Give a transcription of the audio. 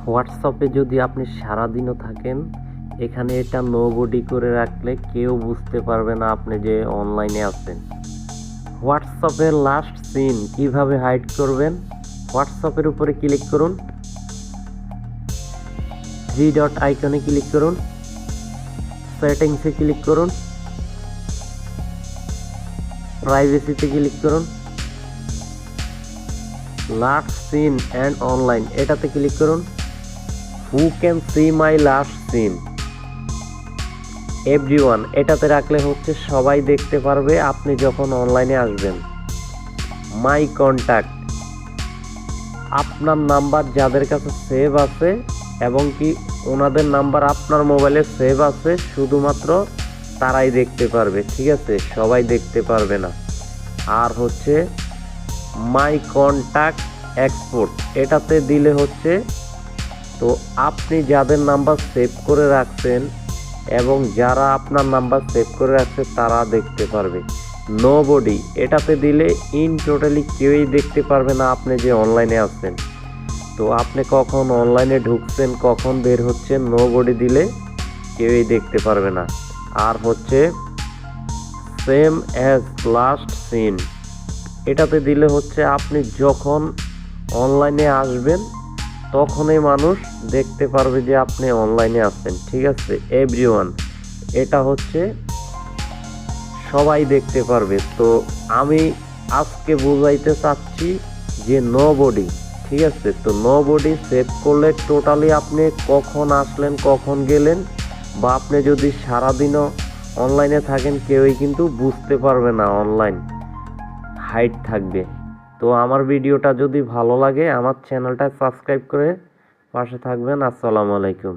হোয়াটসঅ্যাপে যদি আপনি সারাদিনও থাকেন, এখানে এটা নো বডি করে রাখলে কেউ বুঝতে পারবে না আপনি যে অনলাইনে আছেন। হোয়াটসঅ্যাপের লাস্ট সিন কিভাবে হাইড করবেন? হোয়াটসঅ্যাপের উপরে ক্লিক করুন, থ্রি ডট আইকনে ক্লিক করুন, সেটিংসে ক্লিক করুন, প্রাইভেসিতে ক্লিক করুন, লাস্ট সিন অ্যান্ড অনলাইন এটাতে ক্লিক করুন। Who can see my last seen everyone এটাতে রাখলে হচ্ছে সবাই দেখতে পারবে আপনি যখন অনলাইনে আসবেন। মাই কন্ট্যাক্ট আপনার নাম্বার যাদের কাছে সেভ আছে এবং কি ওনাদের নাম্বার আপনার মোবাইলে সেভ আছে শুধুমাত্র তারাই দেখতে পারবে, ঠিক আছে? সবাই দেখতে পারবে না। আর হচ্ছে মাই কন্ট্যাক্ট এক্সপোর্ট এটাতে দিলে হচ্ছে তো আপনি যাদের নাম্বার সেভ করে রাখছেন এবং যারা আপনার নাম্বার সেভ করে রাখছে তারা দেখতে পারবে। নো বডি এটাতে দিলে ইন টোটালি কেউই দেখতে পারবে না আপনি যে অনলাইনে আছেন। তো আপনি কখন অনলাইনে ঢুকছেন কখন বের হচ্ছেন নো বডি দিলে কেউই দেখতে পারবে না। আর হচ্ছে সেম অ্যাজ লাস্ট সিন এটাতে দিলে হচ্ছে আপনি যখন অনলাইনে আসবেন তখনই মানুষ দেখতে পারবে যে আপনি অনলাইনে আছেন, ঠিক আছে? এভরিওয়ান এটা হচ্ছে সবাই দেখতে পারবে। তো আমি আজকে বুঝাইতে চাচ্ছি যে নো বডি, ঠিক আছে? তো নো বডি সেভ করলে টোটালি আপনি কখন আসলেন কখন গেলেন বা আপনি যদি সারাদিনও অনলাইনে থাকেন কেউই কিন্তু বুঝতে পারবে না, অনলাইন হাইড থাকবে। তো আমার ভিডিওটা যদি ভালো লাগে আমার চ্যানেলটা সাবস্ক্রাইব করে পাশে থাকবেন। আসসালামু আলাইকুম।